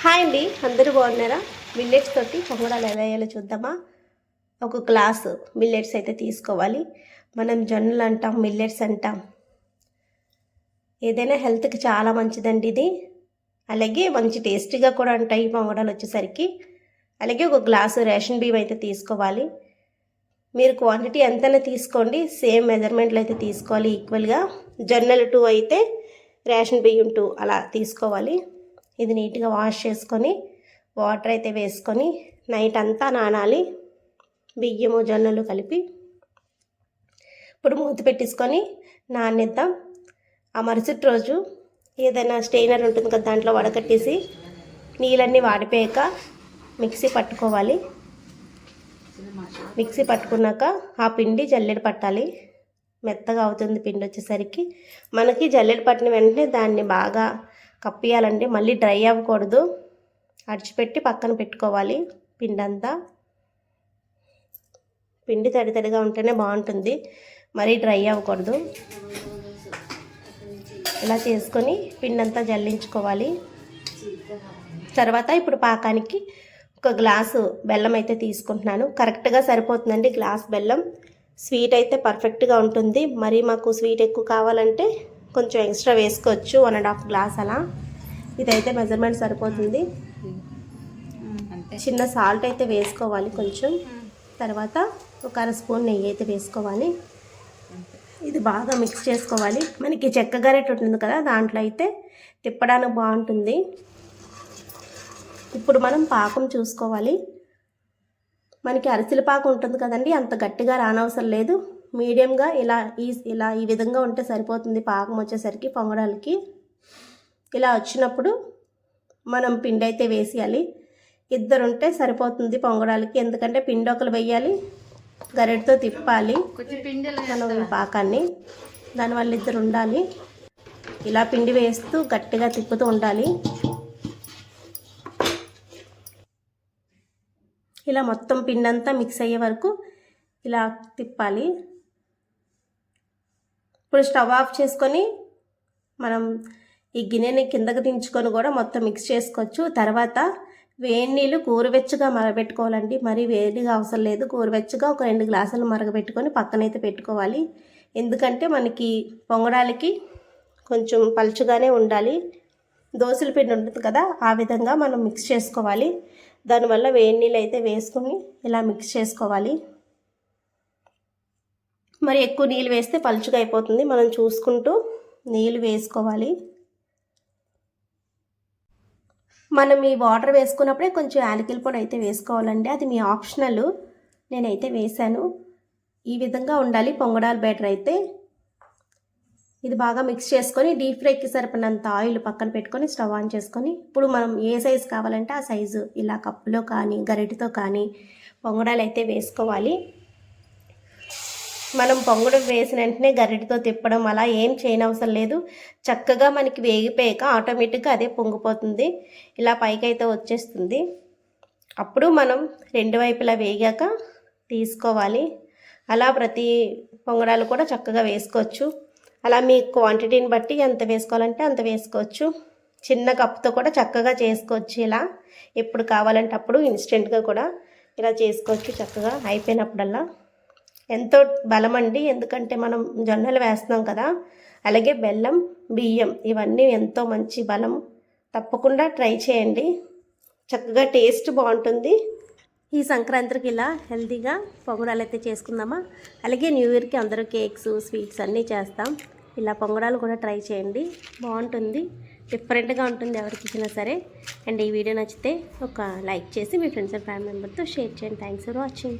Hi అండి, అందరూ బాగున్నారా? మిల్లెట్స్ తోటి పొంగడాలు ఎలా వేయాలో చూద్దామా? ఒక గ్లాసు మిల్లెట్స్ అయితే తీసుకోవాలి. మనం జొన్నలు అంటాం, మిల్లెట్స్ అంటాం. ఏదైనా హెల్త్కి చాలా మంచిదండి ఇది. అలాగే మంచి టేస్టీగా కూడా ఉంటాయి పొంగడాలు వచ్చేసరికి. అలాగే ఒక గ్లాసు రేషన్ బియ్యం అయితే తీసుకోవాలి. మీరు క్వాంటిటీ ఎంతైనా తీసుకోండి, సేమ్ మెజర్మెంట్లు అయితే తీసుకోవాలి ఈక్వల్గా. జొన్నలు 2 అయితే రేషన్ బియ్యం 2 అలా తీసుకోవాలి. ఇది నీట్గా వాష్ చేసుకొని వాటర్ అయితే వేసుకొని నైట్ అంతా నానాలి, బియ్యము జొన్నలు కలిపి. ఇప్పుడు మూత పెట్టేసుకొని నానేద్దాం. ఆ మరుసటి రోజు ఏదైనా స్టెయినర్ ఉంటుంది కదా, దాంట్లో వడకట్టేసి నీళ్ళన్నీ వాడిపోయాక మిక్సీ పట్టుకోవాలి. మిక్సీ పట్టుకున్నాక ఆ పిండి జల్లెడ పట్టాలి. మెత్తగా అవుతుంది పిండి వచ్చేసరికి. మనకి జల్లెడ పట్టిన వెంటనే దాన్ని బాగా కప్పియాలండి, మళ్ళీ డ్రై అవ్వకూడదు. అడిచిపెట్టి పక్కన పెట్టుకోవాలి పిండి అంతా. పిండి తడి తడిగా ఉంటేనే బాగుంటుంది, మరీ డ్రై అవ్వకూడదు. ఇలా చేసుకొని పిండి అంతా జల్లించుకోవాలి. తర్వాత ఇప్పుడు పాకానికి ఒక గ్లాసు బెల్లం అయితే తీసుకుంటున్నాను. కరెక్ట్గా సరిపోతుందండి గ్లాస్ బెల్లం. స్వీట్ అయితే పర్ఫెక్ట్గా ఉంటుంది. మరి మాకు స్వీట్ ఎక్కువ కావాలంటే కొంచెం ఎక్స్ట్రా వేసుకోవచ్చు, 1.5 గ్లాస్ అలా. ఇదైతే మెజర్మెంట్ సరిపోతుంది. చిన్న సాల్ట్ అయితే వేసుకోవాలి కొంచెం. తర్వాత ఒక 1/2 స్పూన్ నెయ్యి అయితే వేసుకోవాలి. ఇది బాగా మిక్స్ చేసుకోవాలి. మనకి చెక్క గరెట్ ఉంటుంది కదా, దాంట్లో అయితే తిప్పడానికి బాగుంటుంది. ఇప్పుడు మనం పాకం చూసుకోవాలి. మనకి అరిసెల పాకం ఉంటుంది కదండి, అంత గట్టిగా రానవసరం లేదు. మీడియంగా ఇలా ఈ విధంగా ఉంటే సరిపోతుంది పాకం వచ్చేసరికి పొంగడాలకి. ఇలా వచ్చినప్పుడు మనం పిండి అయితే వేసేయాలి. 2 ఉంటే సరిపోతుంది పొంగడాలకి, ఎందుకంటే పిండి ఒకరు వేయాలి, గరెటతో తిప్పాలి మనం పాకాన్ని. దానివల్ల 2 ఉండాలి. ఇలా పిండి వేస్తూ గట్టిగా తిప్పుతూ ఉండాలి. ఇలా మొత్తం పిండి అంతా మిక్స్ అయ్యే వరకు ఇలా తిప్పాలి. ఇప్పుడు స్టవ్ ఆఫ్ చేసుకొని మనం ఈ గిన్నెని కిందకి దించుకొని కూడా మొత్తం మిక్స్ చేసుకోవచ్చు. తర్వాత వేడి నీళ్ళు గోరువెచ్చగా మరగబెట్టుకోవాలండి, మరీ వేడిగా అవసరం లేదు. గోరువెచ్చగా ఒక 2 గ్లాసులు మరగబెట్టుకొని పక్కనైతే పెట్టుకోవాలి. ఎందుకంటే మనకి పొంగడాలకి కొంచెం పలుచగానే ఉండాలి. దోసల పిండి ఉంటుంది కదా, ఆ విధంగా మనం మిక్స్ చేసుకోవాలి. దానివల్ల వేడి నీళ్ళు అయితే వేసుకొని ఇలా మిక్స్ చేసుకోవాలి. మరి ఎక్కువ నీళ్ళు వేస్తే పలుచగా అయిపోతుంది, మనం చూసుకుంటూ నీళ్ళు వేసుకోవాలి. మనం ఈ వాటర్ వేసుకున్నప్పుడే కొంచెం యాలకుల పొడి అయితే వేసుకోవాలండి, అది మీ ఆప్షనల్. నేనైతే వేసాను. ఈ విధంగా ఉండాలి పొంగడాల బ్యాటర్ అయితే. ఇది బాగా మిక్స్ చేసుకొని డీప్ ఫ్రైకి సరిపడినంత ఆయిల్ పక్కన పెట్టుకొని స్టవ్ ఆన్ చేసుకొని ఇప్పుడు మనం ఏ సైజు కావాలంటే ఆ సైజు ఇలా కప్పులో కానీ గరిటెతో కానీ పొంగడాలు అయితే వేసుకోవాలి. మనం పొంగడం వేసిన వెంటనే గరిటెతో తిప్పడం అలా ఏం చేయనవసరం లేదు. చక్కగా మనకి వేగిపోయాక ఆటోమేటిక్గా అదే పొంగిపోతుంది, ఇలా పైకి అయితే వచ్చేస్తుంది. అప్పుడు మనం 2 వైపులా వేగాక తీసుకోవాలి. అలా ప్రతి పొంగడాలు కూడా చక్కగా వేసుకోవచ్చు. అలా మీ క్వాంటిటీని బట్టి ఎంత వేసుకోవాలంటే అంత వేసుకోవచ్చు. చిన్న కప్తో కూడా చక్కగా చేసుకోవచ్చు. ఇలా ఎప్పుడు కావాలంటే అప్పుడు ఇన్స్టెంట్గా కూడా ఇలా చేసుకోవచ్చు చక్కగా అయిపోయినప్పుడల్లా. ఎంతో బలం అండి, ఎందుకంటే మనం జొన్నలు వేస్తున్నాం కదా, అలాగే బెల్లం, బియ్యం ఇవన్నీ ఎంతో మంచి బలం. తప్పకుండా ట్రై చేయండి, చక్కగా టేస్ట్ బాగుంటుంది. ఈ సంక్రాంతికి ఇలా హెల్తీగా పొంగడాలు అయితే చేసుకుందామా. అలాగే న్యూ ఇయర్కి అందరూ కేక్స్, స్వీట్స్ అన్నీ చేస్తాం. ఇలా పొంగడాలు కూడా ట్రై చేయండి, బాగుంటుంది, డిఫరెంట్గా ఉంటుంది ఎవరికి ఇచ్చినా సరే. అండ్ ఈ వీడియో నచ్చితే ఒక లైక్ చేసి మీ ఫ్రెండ్స్ అండ్ ఫ్యామిలీ మెంబర్తో షేర్ చేయండి. Thanks for watching.